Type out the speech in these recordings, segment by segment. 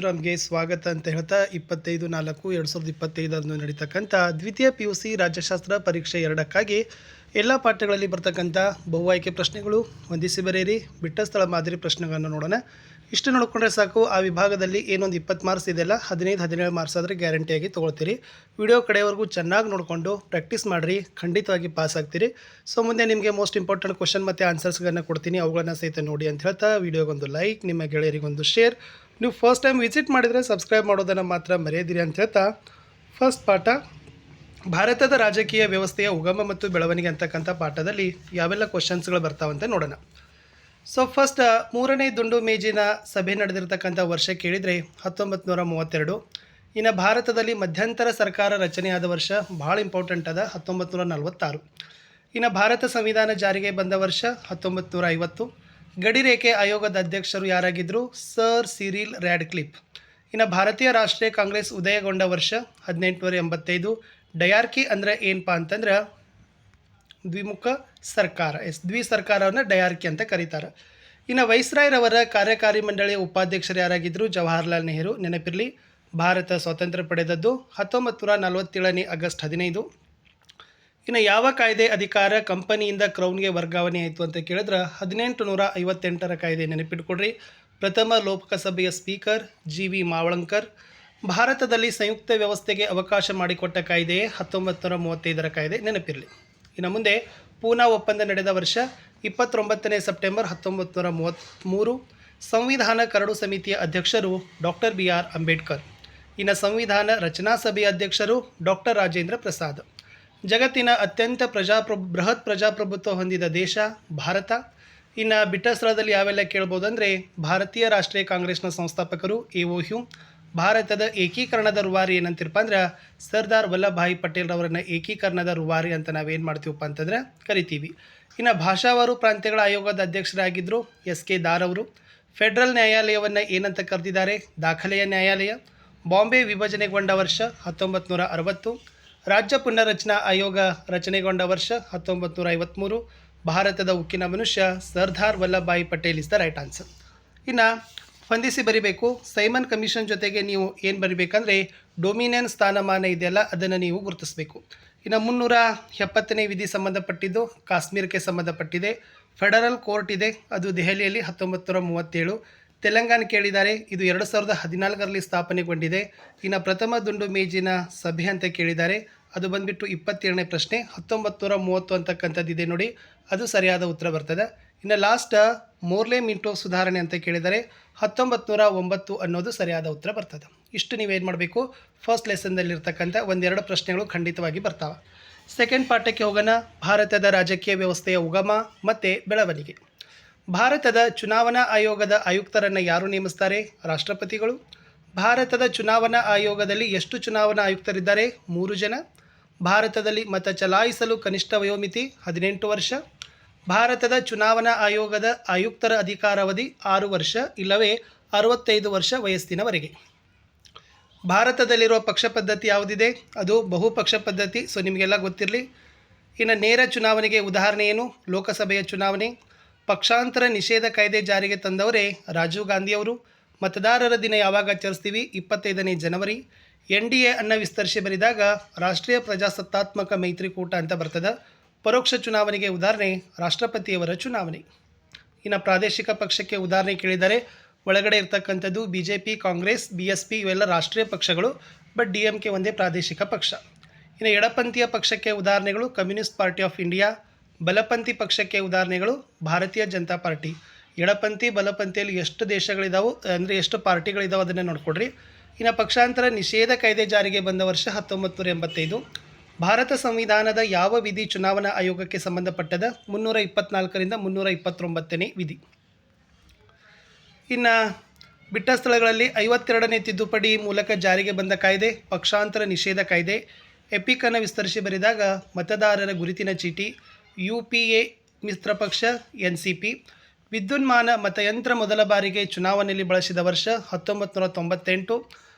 ನಮಗೆ ಸ್ವಾಗತ ಅಂತ ಹೇಳ್ತಾ 25/4/2025 ನಡೀತಕ್ಕಂಥ ದ್ವಿತೀಯ PUC ರಾಜ್ಯಶಾಸ್ತ್ರ ಪರೀಕ್ಷೆ 2ಕ್ಕಾಗಿ ಎಲ್ಲ ಪಾಠಗಳಲ್ಲಿ ಬರ್ತಕ್ಕಂಥ ಬಹು ಆಯ್ಕೆ ಪ್ರಶ್ನೆಗಳು, ಹೊಂದಿಸಿ ಬರೆಯಿರಿ, ಬಿಟ್ಟ ಸ್ಥಳ ಮಾದರಿ ಪ್ರಶ್ನೆಗಳನ್ನು ನೋಡೋಣ. ಇಷ್ಟು ನೋಡಿಕೊಂಡ್ರೆ ಸಾಕು. ಆ ವಿಭಾಗದಲ್ಲಿ ಏನೊಂದು 20 ಮಾರ್ಕ್ಸ್ ಇದೆಯಲ್ಲ, 15-17 ಮಾರ್ಕ್ಸ್ ಆದರೆ ಗ್ಯಾರಂಟಿಯಾಗಿ ತೊಗೊಳ್ತೀರಿ. ವಿಡಿಯೋ ಕಡೆಯವರೆಗೂ ಚೆನ್ನಾಗಿ ನೋಡಿಕೊಂಡು ಪ್ರಾಕ್ಟೀಸ್ ಮಾಡಿರಿ, ಖಂಡಿತವಾಗಿ ಪಾಸ್ ಆಗ್ತೀರಿ. ಸೊ ಮುಂದೆ ನಿಮಗೆ ಮೋಸ್ಟ್ ಇಂಪಾರ್ಟೆಂಟ್ ಕ್ವಶನ್ ಮತ್ತು ಆನ್ಸರ್ಸ್ಗಳನ್ನು ಕೊಡ್ತೀನಿ, ಅವುಗಳನ್ನು ಸಹಿತ ನೋಡಿ ಅಂತ ಹೇಳ್ತಾ ವಿಡಿಯೋಗೊಂದು ಲೈಕ್, ನಿಮ್ಮ ಗೆಳೆಯರಿಗೊಂದು ಶೇರ್. ನೀವು ಫಸ್ಟ್ ಟೈಮ್ ವಿಸಿಟ್ ಮಾಡಿದರೆ ಸಬ್ಸ್ಕ್ರೈಬ್ ಮಾಡೋದನ್ನು ಮಾತ್ರ ಮರೆಯದಿರಿ ಅಂತ ಹೇಳ್ತಾ, ಫಸ್ಟ್ ಪಾಠ ಭಾರತದ ರಾಜಕೀಯ ವ್ಯವಸ್ಥೆಯ ಉಗಮ ಮತ್ತು ಬೆಳವಣಿಗೆ ಅಂತಕ್ಕಂಥ ಪಾಠದಲ್ಲಿ ಯಾವೆಲ್ಲ ಕ್ವಶನ್ಸ್ಗಳು ಬರ್ತಾವಂತ ನೋಡೋಣ. ಸೊ ಫಸ್ಟ್, ಮೂರನೇ ದುಂಡು ಮೇಜಿನ ಸಭೆ ನಡೆದಿರ್ತಕ್ಕಂಥ ವರ್ಷ ಕೇಳಿದರೆ 1932. ಇನ್ನು ಭಾರತದಲ್ಲಿ ಮಧ್ಯಂತರ ಸರ್ಕಾರ ರಚನೆಯಾದ ವರ್ಷ ಭಾಳ ಇಂಪಾರ್ಟೆಂಟ್ ಅದ, 1946. ಇನ್ನು ಭಾರತ ಸಂವಿಧಾನ ಜಾರಿಗೆ ಬಂದ ವರ್ಷ 1950. ಗಡಿರೇಖೆ ಆಯೋಗದ ಅಧ್ಯಕ್ಷರು ಯಾರಾಗಿದ್ದರು? Sir Cyril Radcliffe. ಇನ್ನು ಭಾರತೀಯ ರಾಷ್ಟ್ರೀಯ ಕಾಂಗ್ರೆಸ್ ಉದಯಗೊಂಡ ವರ್ಷ 1885. ಡಯಾರ್ಕಿ ಅಂದರೆ ಏನಪ್ಪ ಅಂತಂದ್ರೆ ದ್ವಿಮುಖ ಸರ್ಕಾರ, ದ್ವಿ ಸರ್ಕಾರವನ್ನು ಡಯಾರ್ಕಿ ಅಂತ ಕರೀತಾರೆ. ಇನ್ನು ವೈಸ್ರಾಯ್ರವರ ಕಾರ್ಯಕಾರಿ ಮಂಡಳಿಯ ಉಪಾಧ್ಯಕ್ಷರು ಯಾರಾಗಿದ್ದರು? ಜವಾಹರ್ಲಾಲ್ ನೆಹರು. ನೆನಪಿರಲಿ, ಭಾರತ ಸ್ವಾತಂತ್ರ್ಯ ಪಡೆದದ್ದು 1947 ಆಗಸ್ಟ್ 15. ಇನ್ನು ಯಾವ ಕಾಯ್ದೆ ಅಧಿಕಾರ ಕಂಪನಿಯಿಂದ ಕ್ರೌನ್ಗೆ ವರ್ಗಾವಣೆ ಆಯಿತು ಅಂತ ಕೇಳಿದ್ರೆ 1858 ಕಾಯ್ದೆ. ನೆನಪಿಟ್ಕೊಡ್ರಿ. ಪ್ರಥಮ ಲೋಕಸಭೆಯ ಸ್ಪೀಕರ್ GV ಮಾವಳಂಕರ್. ಭಾರತದಲ್ಲಿ ಸಂಯುಕ್ತ ವ್ಯವಸ್ಥೆಗೆ ಅವಕಾಶ ಮಾಡಿಕೊಟ್ಟ ಕಾಯ್ದೆಯೇ 1935 ಕಾಯ್ದೆ. ನೆನಪಿರಲಿ. ಇನ್ನು ಮುಂದೆ ಪೂನಾ ಒಪ್ಪಂದ ನಡೆದ ವರ್ಷ 29 ಸೆಪ್ಟೆಂಬರ್ 1933. ಸಂವಿಧಾನ ಕರಡು ಸಮಿತಿಯ ಅಧ್ಯಕ್ಷರು ಡಾಕ್ಟರ್ BR ಅಂಬೇಡ್ಕರ್. ಇನ್ನು ಸಂವಿಧಾನ ರಚನಾ ಸಭೆಯ ಅಧ್ಯಕ್ಷರು ಡಾಕ್ಟರ್ ರಾಜೇಂದ್ರ ಪ್ರಸಾದ್. ಜಗತ್ತಿನ ಅತ್ಯಂತ ಬೃಹತ್ ಪ್ರಜಾಪ್ರಭುತ್ವ ಹೊಂದಿದ ದೇಶ ಭಾರತ. ಇನ್ನು ಬಿಟ್ಟ ಸ್ಥಳದಲ್ಲಿ ಯಾವೆಲ್ಲ ಕೇಳ್ಬೋದು ಅಂದರೆ, ಭಾರತೀಯ ರಾಷ್ಟ್ರೀಯ ಕಾಂಗ್ರೆಸ್ನ ಸಂಸ್ಥಾಪಕರು AO ಹ್ಯೂಮ್. ಭಾರತದ ಏಕೀಕರಣದ ರೂವಾರಿ ಏನಂತಿರಪ್ಪ ಅಂದ್ರೆ ಸರ್ದಾರ್ ವಲ್ಲಭಭಾಯಿ ಪಟೇಲ್ ಅವರನ್ನು ಏಕೀಕರಣದ ರೂವಾರಿ ಅಂತ ನಾವೇನು ಮಾಡ್ತೀವಪ್ಪ ಅಂತಂದ್ರೆ ಕರಿತೀವಿ. ಇನ್ನು ಭಾಷಾವಾರು ಪ್ರಾಂತ್ಯಗಳ ಆಯೋಗದ ಅಧ್ಯಕ್ಷರಾಗಿದ್ದರು SK ದಾರ್ ಅವರು. ಫೆಡರಲ್ ನ್ಯಾಯಾಲಯವನ್ನು ಏನಂತ ಕರೆದಿದ್ದಾರೆ? ದಾಖಲೆಯ ನ್ಯಾಯಾಲಯ. ಬಾಂಬೆ ವಿಭಜನೆಗೊಂಡ ವರ್ಷ 1960. ರಾಜ್ಯ ಪುನರ್ರಚನಾ ಆಯೋಗ ರಚನೆಗೊಂಡ ವರ್ಷ 1953. ಭಾರತದ ಉಕ್ಕಿನ ಮನುಷ್ಯ Sardar Vallabhbhai Patel is the right answer. ಇನ್ನು ಹೊಂದಿಸಿ ಬರಿಬೇಕು. ಸೈಮನ್ ಕಮಿಷನ್ ಜೊತೆಗೆ ನೀವು ಏನು ಬರಿಬೇಕಂದ್ರೆ ಡೊಮಿನಿಯನ್ ಸ್ಥಾನಮಾನ ಇದೆಯಲ್ಲ, ಅದನ್ನು ನೀವು ಗುರುತಿಸಬೇಕು. ಇನ್ನು 370ನೇ ವಿಧಿ ಸಂಬಂಧಪಟ್ಟಿದ್ದು ಕಾಶ್ಮೀರಕ್ಕೆ ಸಂಬಂಧಪಟ್ಟಿದೆ. ಫೆಡರಲ್ ಕೋರ್ಟ್ ಇದೆ, ಅದು ದೆಹಲಿಯಲ್ಲಿ 1937. ತೆಲಂಗಾಣ ಕೇಳಿದ್ದಾರೆ, ಇದು 2014ರಲ್ಲಿ ಸ್ಥಾಪನೆಗೊಂಡಿದೆ. ಇನ್ನು ಪ್ರಥಮ ದುಂಡು ಮೇಜಿನ ಸಭೆ ಅಂತ ಕೇಳಿದ್ದಾರೆ, ಅದು ಬಂದುಬಿಟ್ಟು 27ನೇ ಪ್ರಶ್ನೆ 1930 ಅಂತಕ್ಕಂಥದ್ದಿದೆ ನೋಡಿ, ಅದು ಸರಿಯಾದ ಉತ್ತರ ಬರ್ತದೆ. ಇನ್ನು ಲಾಸ್ಟ್ ಮೋರ್ಲೆ ಮಿಂಟೋ ಸುಧಾರಣೆ ಅಂತ ಕೇಳಿದರೆ 1909 ಅನ್ನೋದು ಸರಿಯಾದ ಉತ್ತರ ಬರ್ತದೆ. ಇಷ್ಟು ನೀವೇನು ಮಾಡಬೇಕು, ಫಸ್ಟ್ ಲೆಸನ್ದಲ್ಲಿರ್ತಕ್ಕಂಥ ಒಂದೆರಡು ಪ್ರಶ್ನೆಗಳು ಖಂಡಿತವಾಗಿ ಬರ್ತಾವೆ. ಸೆಕೆಂಡ್ ಪಾಠಕ್ಕೆ ಹೋಗೋಣ. ಭಾರತದ ರಾಜಕೀಯ ವ್ಯವಸ್ಥೆಯ ಉಗಮ ಮತ್ತು ಬೆಳವಣಿಗೆ. ಭಾರತದ ಚುನಾವಣಾ ಆಯೋಗದ ಆಯುಕ್ತರನ್ನು ಯಾರು ನೇಮಿಸ್ತಾರೆ? ರಾಷ್ಟ್ರಪತಿಗಳು. ಭಾರತದ ಚುನಾವಣಾ ಆಯೋಗದಲ್ಲಿ ಎಷ್ಟು ಚುನಾವಣಾ ಆಯುಕ್ತರಿದ್ದಾರೆ? 3 ಜನ. ಭಾರತದಲ್ಲಿ ಮತ ಚಲಾಯಿಸಲು ಕನಿಷ್ಠ ವಯೋಮಿತಿ 18 ವರ್ಷ. ಭಾರತದ ಚುನಾವಣಾ ಆಯೋಗದ ಆಯುಕ್ತರ ಅಧಿಕಾರಾವಧಿ 6 ವರ್ಷ ಇಲ್ಲವೇ 65 ವರ್ಷ ವಯಸ್ಸಿನವರೆಗೆ. ಭಾರತದಲ್ಲಿರುವ ಪಕ್ಷ ಪದ್ಧತಿ ಯಾವುದಿದೆ? ಅದು ಬಹುಪಕ್ಷ ಪದ್ಧತಿ. ಸೊ ನಿಮಗೆಲ್ಲ ಗೊತ್ತಿರಲಿ. ಇನ್ನು ನೇರ ಚುನಾವಣೆಗೆ ಉದಾಹರಣೆ ಏನು? ಲೋಕಸಭೆಯ ಚುನಾವಣೆ. ಪಕ್ಷಾಂತರ ನಿಷೇಧ ಕಾಯ್ದೆ ಜಾರಿಗೆ ತಂದವರೇ ರಾಜೀವ್ ಗಾಂಧಿಯವರು. ಮತದಾರರ ದಿನ ಯಾವಾಗ ಆಚರಿಸ್ತೀವಿ? 25ನೇ ಜನವರಿ. NDA ಅನ್ನು ವಿಸ್ತರಿಸಿ ಬರೆದಾಗ ರಾಷ್ಟ್ರೀಯ ಪ್ರಜಾಸತ್ತಾತ್ಮಕ ಮೈತ್ರಿಕೂಟ ಅಂತ ಬರ್ತದೆ. ಪರೋಕ್ಷ ಚುನಾವಣೆಗೆ ಉದಾಹರಣೆ ರಾಷ್ಟ್ರಪತಿಯವರ ಚುನಾವಣೆ. ಇನ್ನು ಪ್ರಾದೇಶಿಕ ಪಕ್ಷಕ್ಕೆ ಉದಾಹರಣೆ ಕೇಳಿದರೆ ಒಳಗಡೆ ಇರ್ತಕ್ಕಂಥದ್ದು BJP, ಕಾಂಗ್ರೆಸ್, BSP ಇವೆಲ್ಲ ರಾಷ್ಟ್ರೀಯ ಪಕ್ಷಗಳು, ಬಟ್ DMK ಒಂದೇ ಪ್ರಾದೇಶಿಕ ಪಕ್ಷ. ಇನ್ನು ಎಡಪಂಥೀಯ ಪಕ್ಷಕ್ಕೆ ಉದಾಹರಣೆಗಳು ಕಮ್ಯುನಿಸ್ಟ್ ಪಾರ್ಟಿ ಆಫ್ ಇಂಡಿಯಾ. ಬಲಪಂಥಿ ಪಕ್ಷಕ್ಕೆ ಉದಾಹರಣೆಗಳು ಭಾರತೀಯ ಜನತಾ ಪಾರ್ಟಿ. ಎಡಪಂಥಿ ಬಲಪಂಥಿಯಲ್ಲಿ ಎಷ್ಟು ದೇಶಗಳಿದಾವೆ ಅಂದರೆ ಎಷ್ಟು ಪಾರ್ಟಿಗಳಿದಾವೆ ಅದನ್ನು ನೋಡ್ಕೊಡ್ರಿ. ಇನ್ನು ಪಕ್ಷಾಂತರ ನಿಷೇಧ ಕಾಯ್ದೆ ಜಾರಿಗೆ ಬಂದ ವರ್ಷ 1985. ಭಾರತ ಸಂವಿಧಾನದ ಯಾವ ವಿಧಿ ಚುನಾವಣಾ ಆಯೋಗಕ್ಕೆ ಸಂಬಂಧಪಟ್ಟದ? 324ರಿಂದ 329ನೇ ವಿಧಿ. ಇನ್ನು ಬಿಟ್ಟ ಸ್ಥಳಗಳಲ್ಲಿ 52ನೇ ತಿದ್ದುಪಡಿ ಮೂಲಕ ಜಾರಿಗೆ ಬಂದ ಕಾಯ್ದೆ ಪಕ್ಷಾಂತರ ನಿಷೇಧ ಕಾಯ್ದೆ. ಎಪಿಕನ್ನು ವಿಸ್ತರಿಸಿ ಬರೆದಾಗ ಮತದಾರರ ಗುರುತಿನ ಚೀಟಿ. UPA ಮಿತ್ರ ಪಕ್ಷ NCP. ವಿದ್ಯುನ್ಮಾನ ಮತಯಂತ್ರ ಮೊದಲ ಬಾರಿಗೆ ಚುನಾವಣೆಯಲ್ಲಿ ಬಳಸಿದ ವರ್ಷ 1998.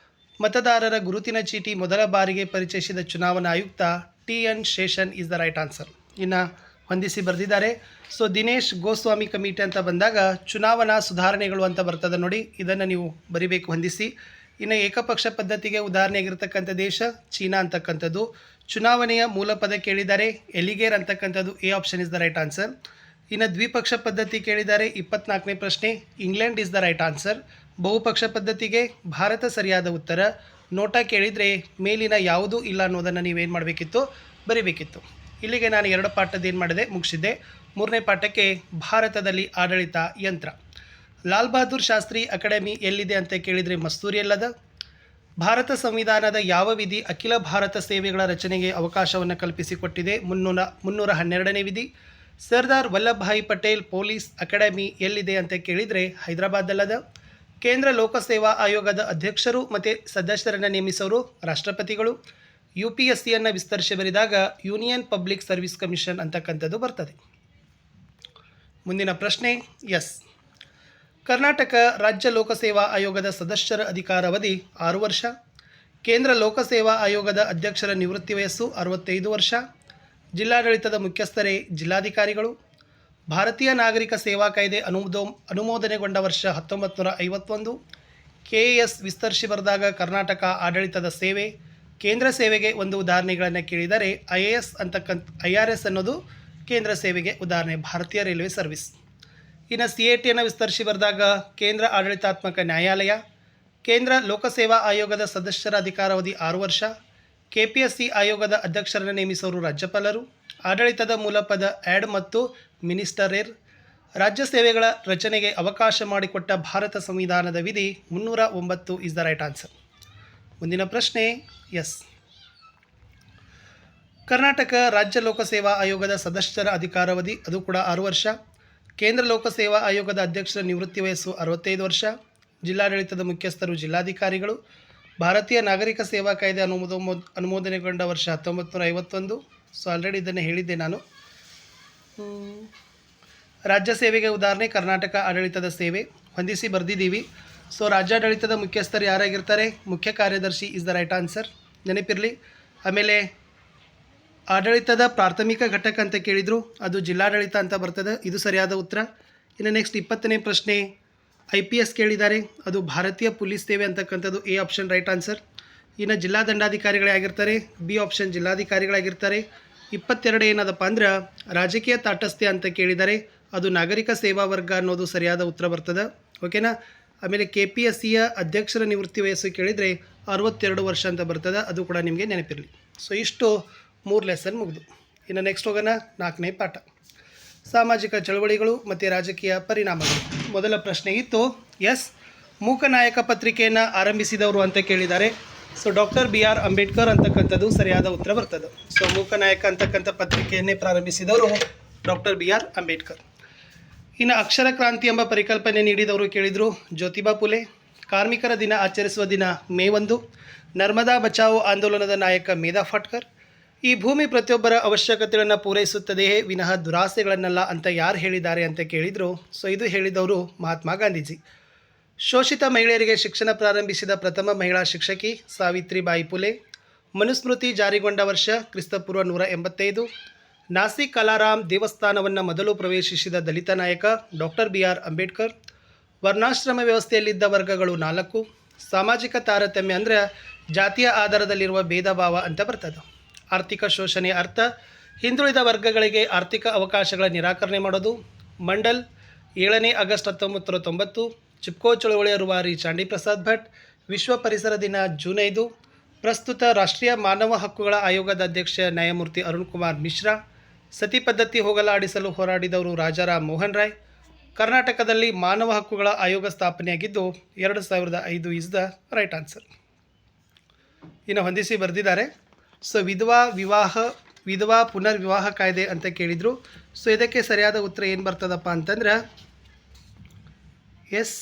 ಮತದಾರರ ಗುರುತಿನ ಚೀಟಿ ಮೊದಲ ಬಾರಿಗೆ ಪರಿಚಯಿಸಿದ ಚುನಾವಣಾ ಆಯುಕ್ತ TN Seshan is the right answer. ಇನ್ನು ಹೊಂದಿಸಿ ಬರೆದಿದ್ದಾರೆ. ಸೊ ದಿನೇಶ್ ಗೋಸ್ವಾಮಿ ಕಮಿಟಿ ಅಂತ ಬಂದಾಗ ಚುನಾವಣಾ ಸುಧಾರಣೆಗಳು ಅಂತ ಬರ್ತದೆ ನೋಡಿ, ಇದನ್ನು ನೀವು ಬರಿಬೇಕು ಹೊಂದಿಸಿ. ಇನ್ನು ಏಕಪಕ್ಷ ಪದ್ಧತಿಗೆ ಉದಾಹರಣೆಯಾಗಿರ್ತಕ್ಕಂಥ ದೇಶ ಚೀನಾ ಅಂತಕ್ಕಂಥದ್ದು. ಚುನಾವಣೆಯ ಮೂಲ ಪದ ಕೇಳಿದ್ದಾರೆ, ಎಲಿಗೇರ್ ಅಂತಕ್ಕಂಥದ್ದು A option is the right answer. ಇನ್ನು ದ್ವಿಪಕ್ಷ ಪದ್ಧತಿ ಕೇಳಿದ್ದಾರೆ, 24ನೇ ಪ್ರಶ್ನೆ, England is the right answer. ಬಹುಪಕ್ಷ ಪದ್ಧತಿಗೆ ಭಾರತ ಸರಿಯಾದ ಉತ್ತರ. ನೋಟ ಕೇಳಿದರೆ ಮೇಲಿನ ಯಾವುದೂ ಇಲ್ಲ ಅನ್ನೋದನ್ನು ನೀವೇನು ಮಾಡಬೇಕಿತ್ತು, ಬರಿಬೇಕಿತ್ತು. ಇಲ್ಲಿಗೆ ನಾನು 2 ಪಾಠದ ಏನು ಮಾಡಿದೆ, ಮುಗಿಸಿದ್ದೆ. 3ನೇ ಪಾಠಕ್ಕೆ ಭಾರತದಲ್ಲಿ ಆಡಳಿತ ಯಂತ್ರ. ಲಾಲ್ ಬಹದ್ದೂರ್ ಶಾಸ್ತ್ರಿ ಅಕಾಡೆಮಿ ಎಲ್ಲಿದೆ ಅಂತ ಕೇಳಿದರೆ ಮಸ್ತೂರಿಯಲ್ಲದ. ಭಾರತ ಸಂವಿಧಾನದ ಯಾವ ವಿಧಿ ಅಖಿಲ ಭಾರತ ಸೇವೆಗಳ ರಚನೆಗೆ ಅವಕಾಶವನ್ನು ಕಲ್ಪಿಸಿಕೊಟ್ಟಿದೆ, 312ನೇ ವಿಧಿ. ಸರ್ದಾರ್ ವಲ್ಲಭಭಾಯಿ ಪಟೇಲ್ ಪೊಲೀಸ್ ಅಕಾಡೆಮಿ ಎಲ್ಲಿದೆ ಅಂತ ಕೇಳಿದರೆ ಹೈದರಾಬಾದಲ್ಲದ. ಕೇಂದ್ರ ಲೋಕಸೇವಾ ಆಯೋಗದ ಅಧ್ಯಕ್ಷರು ಮತ್ತು ಸದಸ್ಯರನ್ನು ನೇಮಿಸೋರು ರಾಷ್ಟ್ರಪತಿಗಳು. UPSCಯನ್ನು ವಿಸ್ತರಿಸಿ ಬರೆದಾಗ ಯೂನಿಯನ್ ಪಬ್ಲಿಕ್ ಸರ್ವಿಸ್ ಕಮಿಷನ್ ಅಂತಕ್ಕಂಥದ್ದು ಬರ್ತದೆ. ಮುಂದಿನ ಪ್ರಶ್ನೆ, ಎಸ್. ಕರ್ನಾಟಕ ರಾಜ್ಯ ಲೋಕಸೇವಾ ಆಯೋಗದ ಸದಸ್ಯರ ಅಧಿಕಾರಾವಧಿ 6 ವರ್ಷ. ಕೇಂದ್ರ ಲೋಕಸೇವಾ ಆಯೋಗದ ಅಧ್ಯಕ್ಷರ ನಿವೃತ್ತಿ ವಯಸ್ಸು 65 ವರ್ಷ. ಜಿಲ್ಲಾಡಳಿತದ ಮುಖ್ಯಸ್ಥರೇ ಜಿಲ್ಲಾಧಿಕಾರಿಗಳು. ಭಾರತೀಯ ನಾಗರಿಕ ಸೇವಾ ಕಾಯ್ದೆ ಅನುಮೋದನೆಗೊಂಡ ವರ್ಷ 1951. KAS ವಿಸ್ತರಿಸಿ ಬರೆದಾಗ ಕರ್ನಾಟಕ ಆಡಳಿತದ ಸೇವೆ. ಕೇಂದ್ರ ಸೇವೆಗೆ ಒಂದು ಉದಾಹರಣೆಗಳನ್ನು ಕೇಳಿದರೆ IRS ಅನ್ನೋದು ಕೇಂದ್ರ ಸೇವೆಗೆ ಉದಾಹರಣೆ, ಭಾರತೀಯ ರೈಲ್ವೆ ಸರ್ವಿಸ್. ಇನ್ನು CATಯನ್ನು ವಿಸ್ತರಿಸಿ ಬರೆದಾಗ ಕೇಂದ್ರ ಆಡಳಿತಾತ್ಮಕ ನ್ಯಾಯಾಲಯ. ಕೇಂದ್ರ ಲೋಕಸೇವಾ ಆಯೋಗದ ಸದಸ್ಯರ ಅಧಿಕಾರಾವಧಿ 6 ವರ್ಷ. KPSC ಆಯೋಗದ ಅಧ್ಯಕ್ಷರನ್ನು ನೇಮಿಸೋರು ರಾಜ್ಯಪಾಲರು. ಆಡಳಿತದ ಮೂಲಪದ ಆ್ಯಡ್ ಮತ್ತು ಮಿನಿಸ್ಟರೇರ್. ರಾಜ್ಯ ಸೇವೆಗಳ ರಚನೆಗೆ ಅವಕಾಶ ಮಾಡಿಕೊಟ್ಟ ಭಾರತ ಸಂವಿಧಾನದ ವಿಧಿ 309 ಇಸ್ ದ ರೈಟ್ ಆನ್ಸರ್. ಮುಂದಿನ ಪ್ರಶ್ನೆ, ಎಸ್. ಕರ್ನಾಟಕ ರಾಜ್ಯ ಲೋಕಸೇವಾ ಆಯೋಗದ ಸದಸ್ಯರ ಅಧಿಕಾರಾವಧಿ ಅದು ಕೂಡ 6 ವರ್ಷ. ಕೇಂದ್ರ ಲೋಕಸೇವಾ ಆಯೋಗದ ಅಧ್ಯಕ್ಷರ ನಿವೃತ್ತಿ ವಯಸ್ಸು 65 ವರ್ಷ. ಜಿಲ್ಲಾಡಳಿತದ ಮುಖ್ಯಸ್ಥರು ಜಿಲ್ಲಾಧಿಕಾರಿಗಳು. ಭಾರತೀಯ ನಾಗರಿಕ ಸೇವಾ ಕಾಯ್ದೆ ಅನುಮೋದನೆಗೊಂಡ ವರ್ಷ 1951. ಸೊ ಆಲ್ರೆಡಿ ಇದನ್ನು ಹೇಳಿದ್ದೆ ನಾನು. ರಾಜ್ಯ ಸೇವೆಗೆ ಉದಾಹರಣೆ ಕರ್ನಾಟಕ ಆಡಳಿತದ ಸೇವೆ, ಹೊಂದಿಸಿ ಬರೆದಿದ್ದೀವಿ. ಸೊ ರಾಜ್ಯಾಡಳಿತದ ಮುಖ್ಯಸ್ಥರು ಯಾರಾಗಿರ್ತಾರೆ, ಮುಖ್ಯ ಕಾರ್ಯದರ್ಶಿ ಇಸ್ ದ ರೈಟ್ ಆನ್ಸರ್, ನೆನಪಿರಲಿ. ಆಮೇಲೆ ಆಡಳಿತದ ಪ್ರಾಥಮಿಕ ಘಟಕ ಅಂತ ಕೇಳಿದರು, ಅದು ಜಿಲ್ಲಾಡಳಿತ ಅಂತ ಬರ್ತದೆ, ಇದು ಸರಿಯಾದ ಉತ್ತರ. ಇನ್ನು ನೆಕ್ಸ್ಟ್ 20ನೇ ಪ್ರಶ್ನೆ, IPS ಕೇಳಿದ್ದಾರೆ, ಅದು ಭಾರತೀಯ ಪೊಲೀಸ್ ಸೇವೆ ಅಂತಕ್ಕಂಥದ್ದು ಎ ಆಪ್ಷನ್ ರೈಟ್ ಆನ್ಸರ್. ಇನ್ನು ಜಿಲ್ಲಾ ದಂಡಾಧಿಕಾರಿಗಳೇ ಆಗಿರ್ತಾರೆ, ಬಿ ಆಪ್ಷನ್ ಜಿಲ್ಲಾಧಿಕಾರಿಗಳಾಗಿರ್ತಾರೆ. 22 ಏನದಪ್ಪ ಅಂದ್ರೆ ರಾಜಕೀಯ ತಾಟಸ್ಥ್ಯ ಅಂತ ಕೇಳಿದ್ದಾರೆ, ಅದು ನಾಗರಿಕ ಸೇವಾ ವರ್ಗ ಅನ್ನೋದು ಸರಿಯಾದ ಉತ್ತರ ಬರ್ತದೆ, ಓಕೆನಾ. ಆಮೇಲೆ KPSCಯ ಅಧ್ಯಕ್ಷರ ನಿವೃತ್ತಿ ವಯಸ್ಸು ಕೇಳಿದರೆ 62 ವರ್ಷ ಅಂತ ಬರ್ತದೆ, ಅದು ಕೂಡ ನಿಮಗೆ ನೆನಪಿರಲಿ. ಸೊ ಇಷ್ಟು 3 ಲೆಸನ್ ಮುಗಿದು. ಇನ್ನು ನೆಕ್ಸ್ಟ್ ಹೋಗೋಣ 4ನೇ ಪಾಠ, ಸಾಮಾಜಿಕ ಚಳವಳಿಗಳು ಮತ್ತು ರಾಜಕೀಯ ಪರಿಣಾಮಗಳು. ಮೊದಲ ಪ್ರಶ್ನೆ ಇತ್ತು, ಎಸ್. ಮೂಕನಾಯಕ ಪತ್ರಿಕೆಯನ್ನು ಆರಂಭಿಸಿದವರು ಅಂತ ಕೇಳಿದ್ದಾರೆ. ಸೊ ಡಾಕ್ಟರ್ BR ಅಂಬೇಡ್ಕರ್ ಅಂತಕ್ಕಂಥದ್ದು ಸರಿಯಾದ ಉತ್ತರ ಬರ್ತದೆ. ಸೊ ಮೂಕನಾಯಕ ಅಂತಕ್ಕಂಥ ಪತ್ರಿಕೆಯನ್ನೇ ಪ್ರಾರಂಭಿಸಿದವರು ಡಾಕ್ಟರ್ BR ಅಂಬೇಡ್ಕರ್. ಇನ್ನು ಅಕ್ಷರ ಕ್ರಾಂತಿ ಎಂಬ ಪರಿಕಲ್ಪನೆ ನೀಡಿದವರು ಕೇಳಿದರು, ಜ್ಯೋತಿಬಾ ಫುಲೆ. ಕಾರ್ಮಿಕರ ದಿನ ಆಚರಿಸುವ ದಿನ ಮೇ 1. ನರ್ಮದಾ ಬಚಾವೋ ಆಂದೋಲನದ ನಾಯಕ ಮೇಧಾ ಫಾಟ್ಕರ್. ಈ ಭೂಮಿ ಪ್ರತಿಯೊಬ್ಬರ ಅವಶ್ಯಕತೆಗಳನ್ನು ಪೂರೈಸುತ್ತದೆಯೇ ವಿನಃ ದುರಾಸೆಗಳನ್ನಲ್ಲ ಅಂತ ಯಾರು ಹೇಳಿದ್ದಾರೆ ಅಂತ ಕೇಳಿದರು. ಸೊ ಇದು ಹೇಳಿದವರು ಮಹಾತ್ಮ ಗಾಂಧೀಜಿ. ಶೋಷಿತ ಮಹಿಳೆಯರಿಗೆ ಶಿಕ್ಷಣ ಪ್ರಾರಂಭಿಸಿದ ಪ್ರಥಮ ಮಹಿಳಾ ಶಿಕ್ಷಕಿ ಸಾವಿತ್ರಿಬಾಯಿ ಫುಲೆ. ಮನುಸ್ಮೃತಿ ಜಾರಿಗೊಂಡ ವರ್ಷ ಕ್ರಿಸ್ತಪೂರ್ವ 185. ನಾಸಿಕ್ ಕಲಾರಾಮ್ ದೇವಸ್ಥಾನವನ್ನು ಮೊದಲು ಪ್ರವೇಶಿಸಿದ ದಲಿತ ನಾಯಕ ಡಾಕ್ಟರ್ BR ಅಂಬೇಡ್ಕರ್. ವರ್ಣಾಶ್ರಮ ವ್ಯವಸ್ಥೆಯಲ್ಲಿದ್ದ ವರ್ಗಗಳು 4. ಸಾಮಾಜಿಕ ತಾರತಮ್ಯ ಅಂದರೆ ಜಾತಿಯ ಆಧಾರದಲ್ಲಿರುವ ಭೇದ ಭಾವ ಅಂತ ಬರ್ತದೆ. ಆರ್ಥಿಕ ಶೋಷಣೆಯ ಅರ್ಥ ಹಿಂದುಳಿದ ವರ್ಗಗಳಿಗೆ ಆರ್ಥಿಕ ಅವಕಾಶಗಳ ನಿರಾಕರಣೆ ಮಾಡೋದು. ಮಂಡಲ್ 7ನೇ ಆಗಸ್ಟ್ 1990. ಚಿಪ್ಕೋ ಚಳವಳಿಯ ರೂವಾರಿ ಚಾಂಡಿ ಪ್ರಸಾದ್ ಭಟ್. ವಿಶ್ವ ಪರಿಸರ ದಿನ ಜೂನ್ 5. ಪ್ರಸ್ತುತ ರಾಷ್ಟ್ರೀಯ ಮಾನವ ಹಕ್ಕುಗಳ ಆಯೋಗದ ಅಧ್ಯಕ್ಷ ನ್ಯಾಯಮೂರ್ತಿ ಅರುಣ್ ಕುಮಾರ್ ಮಿಶ್ರಾ. ಸತಿ ಪದ್ಧತಿ ಹೋಗಲಾಡಿಸಲು ಹೋರಾಡಿದವರು ರಾಜಾರಾಮ್ ಮೋಹನ್ ರಾಯ್. ಕರ್ನಾಟಕದಲ್ಲಿ ಮಾನವ ಹಕ್ಕುಗಳ ಆಯೋಗ ಸ್ಥಾಪನೆಯಾಗಿದ್ದು 2005 ಇಸ್ ದ ರೈಟ್ ಆನ್ಸರ್. ಇನ್ನು ಹೊಂದಿಸಿ ಬರೆದಿದ್ದಾರೆ. ಸೊ ವಿಧವಾ ಪುನರ್ವಿವಾಹ ಕಾಯ್ದೆ ಅಂತ ಕೇಳಿದರು. ಸೊ ಇದಕ್ಕೆ ಸರಿಯಾದ ಉತ್ತರ ಏನು ಬರ್ತದಪ್ಪ ಅಂತಂದ್ರೆ ಎಸ್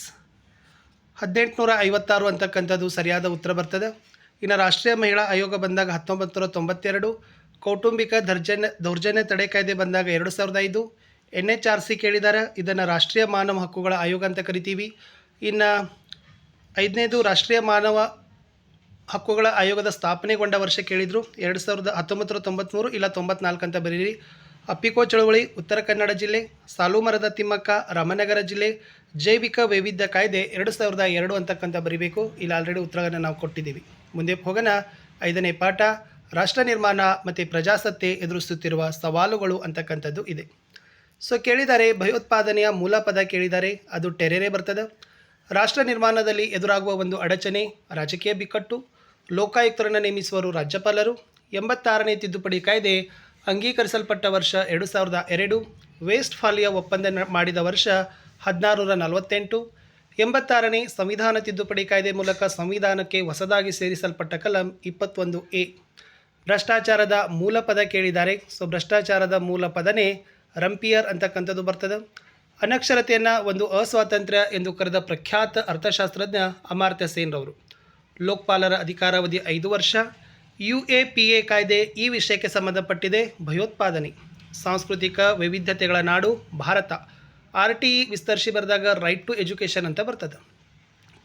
1856 ಅಂತಕ್ಕಂಥದ್ದು ಸರಿಯಾದ ಉತ್ತರ ಬರ್ತದೆ. ಇನ್ನು ರಾಷ್ಟ್ರೀಯ ಮಹಿಳಾ ಆಯೋಗ ಬಂದಾಗ 1992. ಕೌಟುಂಬಿಕ ದೌರ್ಜನ್ಯ ತಡೆ ಕಾಯ್ದೆ ಬಂದಾಗ 2005. NHRC ಕೇಳಿದ್ದಾರೆ, ಇದನ್ನು ರಾಷ್ಟ್ರೀಯ ಮಾನವ ಹಕ್ಕುಗಳ ಆಯೋಗ ಅಂತ ಕರಿತೀವಿ. ಇನ್ನು 5ನೇದು ರಾಷ್ಟ್ರೀಯ ಮಾನವ ಹಕ್ಕುಗಳ ಆಯೋಗದ ಸ್ಥಾಪನೆಗೊಂಡ ವರ್ಷ ಕೇಳಿದರು, 1993 ಇಲ್ಲ 94 ಅಂತ ಬರೀರಿ. ಅಪ್ಪಿಕೋ ಚಳವಳಿ ಉತ್ತರ ಕನ್ನಡ ಜಿಲ್ಲೆ, ಸಾಲುಮರದ ತಿಮ್ಮಕ್ಕ ರಾಮನಗರ ಜಿಲ್ಲೆ, ಜೈವಿಕ ವೈವಿಧ್ಯ ಕಾಯ್ದೆ 2002 ಅಂತಕ್ಕಂಥ ಬರೀಬೇಕು. ಇಲ್ಲಿ ಆಲ್ರೆಡಿ ಉತ್ತರವನ್ನು ನಾವು ಕೊಟ್ಟಿದ್ದೀವಿ. ಮುಂದೆ ಹೋಗೋಣ. 5ನೇ ಪಾಠ ರಾಷ್ಟ್ರ ನಿರ್ಮಾಣ ಮತ್ತು ಪ್ರಜಾಸತ್ತೆ ಎದುರಿಸುತ್ತಿರುವ ಸವಾಲುಗಳು ಅಂತಕ್ಕಂಥದ್ದು ಇದೆ. ಸೊ ಕೇಳಿದ್ದಾರೆ ಭಯೋತ್ಪಾದನೆಯ ಮೂಲ ಪದ ಕೇಳಿದ್ದಾರೆ, ಅದು ಟೆರರೇ ಬರ್ತದೆ. ರಾಷ್ಟ್ರ ನಿರ್ಮಾಣದಲ್ಲಿ ಎದುರಾಗುವ ಒಂದು ಅಡಚಣೆ ರಾಜಕೀಯ ಬಿಕ್ಕಟ್ಟು, ಲೋಕಾಯುಕ್ತರನ್ನು ನೇಮಿಸುವರು ರಾಜ್ಯಪಾಲರು, 86ನೇ ತಿದ್ದುಪಡಿ ಕಾಯ್ದೆ ಅಂಗೀಕರಿಸಲ್ಪಟ್ಟ ವರ್ಷ 2002, ವೆಸ್ಟ್ ಫಾಲಿಯಾ ಒಪ್ಪಂದ ಮಾಡಿದ ವರ್ಷ 1648, 86ನೇ ಸಂವಿಧಾನ ತಿದ್ದುಪಡಿ ಕಾಯ್ದೆ ಮೂಲಕ ಸಂವಿಧಾನಕ್ಕೆ ಹೊಸದಾಗಿ ಸೇರಿಸಲ್ಪಟ್ಟ ಕಲಂ 21A. ಭ್ರಷ್ಟಾಚಾರದ ಮೂಲ ಪದ ಕೇಳಿದ್ದಾರೆ. ಸೊ ಭ್ರಷ್ಟಾಚಾರದ ಮೂಲ ಪದನೇ ರಂಪಿಯರ್ ಅಂತಕ್ಕಂಥದ್ದು ಬರ್ತದೆ. ಅನಕ್ಷರತೆಯನ್ನು ಒಂದು ಅಸ್ವಾತಂತ್ರ್ಯ ಎಂದು ಕರೆದ ಪ್ರಖ್ಯಾತ ಅರ್ಥಶಾಸ್ತ್ರಜ್ಞ ಅಮರ್ತ್ಯ ಸೇನ್ರವರು. ಲೋಕಪಾಲರ ಅಧಿಕಾರಾವಧಿ 5 ವರ್ಷ. UAPA ಕಾಯ್ದೆ ಈ ವಿಷಯಕ್ಕೆ ಸಂಬಂಧಪಟ್ಟಿದೆ. ಭಯೋತ್ಪಾದನೆ, ಸಾಂಸ್ಕೃತಿಕ ವೈವಿಧ್ಯತೆಗಳ ನಾಡು ಭಾರತ. RTE ವಿಸ್ತರಿಸಿ ಬರೆದಾಗ ರೈಟ್ ಟು ಎಜುಕೇಷನ್ ಅಂತ ಬರ್ತದೆ.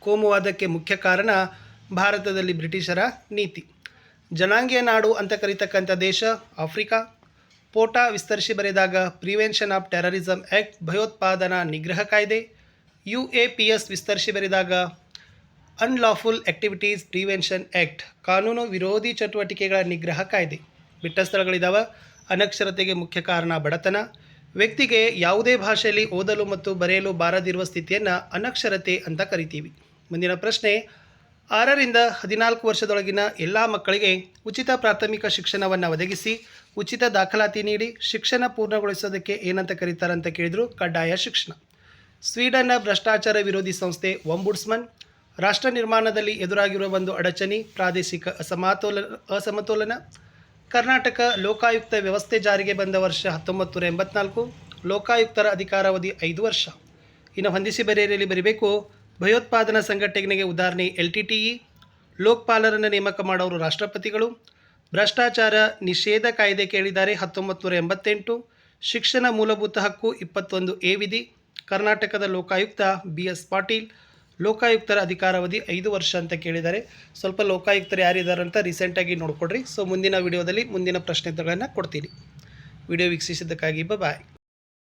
ಕೋಮುವಾದಕ್ಕೆ ಮುಖ್ಯ ಕಾರಣ ಭಾರತದಲ್ಲಿ ಬ್ರಿಟಿಷರ ನೀತಿ. ಜನಾಂಗೀಯ ನಾಡು ಅಂತ ಕರೀತಕ್ಕಂಥ ದೇಶ ಆಫ್ರಿಕಾ. ಪೋಟಾ ವಿಸ್ತರಿಸಿ ಬರೆದಾಗ ಪ್ರಿವೆನ್ಷನ್ ಆಫ್ ಟೆರರಿಸಮ್ ಆ್ಯಕ್ಟ್, ಭಯೋತ್ಪಾದನಾ ನಿಗ್ರಹ ಕಾಯ್ದೆ. UAPS ವಿಸ್ತರಿಸಿ ಬರೆದಾಗ ಅನ್ಲಾಫುಲ್ ಆ್ಯಕ್ಟಿವಿಟೀಸ್ ಪ್ರಿವೆನ್ಷನ್ ಆ್ಯಕ್ಟ್, ಕಾನೂನು ವಿರೋಧಿ ಚಟುವಟಿಕೆಗಳ ನಿಗ್ರಹ ಕಾಯ್ದೆ. ಬಿಟ್ಟ ಸ್ಥಳಗಳಿದ್ದಾವೆ. ಅನಕ್ಷರತೆಗೆ ಮುಖ್ಯ ಕಾರಣ ಬಡತನ. ವ್ಯಕ್ತಿಗೆ ಯಾವುದೇ ಭಾಷೆಯಲ್ಲಿ ಓದಲು ಮತ್ತು ಬರೆಯಲು ಬಾರದಿರುವ ಸ್ಥಿತಿಯನ್ನು ಅನಕ್ಷರತೆ ಅಂತ ಕರಿತೀವಿ. ಮುಂದಿನ ಪ್ರಶ್ನೆ, 6ರಿಂದ 14 ವರ್ಷದೊಳಗಿನ ಎಲ್ಲ ಮಕ್ಕಳಿಗೆ ಉಚಿತ ಪ್ರಾಥಮಿಕ ಶಿಕ್ಷಣವನ್ನು ಒದಗಿಸಿ ಉಚಿತ ದಾಖಲಾತಿ ನೀಡಿ ಶಿಕ್ಷಣ ಪೂರ್ಣಗೊಳಿಸೋದಕ್ಕೆ ಏನಂತ ಕರೀತಾರೆ ಅಂತ ಕೇಳಿದರು, ಕಡ್ಡಾಯ ಶಿಕ್ಷಣ. ಸ್ವೀಡನ್ನ ಭ್ರಷ್ಟಾಚಾರ ವಿರೋಧಿ ಸಂಸ್ಥೆ ಒಂಬುಡ್ಸ್ಮನ್. ರಾಷ್ಟ್ರ ನಿರ್ಮಾಣದಲ್ಲಿ ಎದುರಾಗಿರುವ ಒಂದು ಅಡಚಣೆ ಪ್ರಾದೇಶಿಕ ಅಸಮತೋಲನ. ಕರ್ನಾಟಕ ಲೋಕಾಯುಕ್ತ ವ್ಯವಸ್ಥೆ ಜಾರಿಗೆ ಬಂದ ವರ್ಷ 1984, ಲೋಕಾಯುಕ್ತರ ಅಧಿಕಾರಾವಧಿ 5 ವರ್ಷ. ಇನ್ನು ಹೊಂದಿಸಿ ಬರೆಯಲಿ ಬರೀಬೇಕು. ಭಯೋತ್ಪಾದನಾ ಸಂಘಟನೆಗೆ ಉದಾಹರಣೆ LTTE. ಲೋಕಪಾಲರನ್ನು ನೇಮಕ ಮಾಡೋರು ರಾಷ್ಟ್ರಪತಿಗಳು. ಭ್ರಷ್ಟಾಚಾರ ನಿಷೇಧ ಕಾಯ್ದೆ ಕೇಳಿದ್ದಾರೆ 1988. ಶಿಕ್ಷಣ ಮೂಲಭೂತ ಹಕ್ಕು 21A ವಿಧಿ. ಕರ್ನಾಟಕದ ಲೋಕಾಯುಕ್ತ BS ಪಾಟೀಲ್. ಲೋಕಾಯುಕ್ತರ ಅಧಿಕಾರಾವಧಿ 5 ವರ್ಷ ಅಂತ ಕೇಳಿದ್ದಾರೆ. ಸ್ವಲ್ಪ ಲೋಕಾಯುಕ್ತರು ಯಾರಿದ್ದಾರೆ ಅಂತ ರೀಸೆಂಟಾಗಿ ನೋಡ್ಕೊಡ್ರಿ. ಸೊ ಮುಂದಿನ ವಿಡಿಯೋದಲ್ಲಿ ಮುಂದಿನ ಪ್ರಶ್ನೆಗಳನ್ನು ಕೊಡ್ತೀನಿ. ವಿಡಿಯೋ ವೀಕ್ಷಿಸಿದ್ದಕ್ಕಾಗಿ ಬಾಯ್.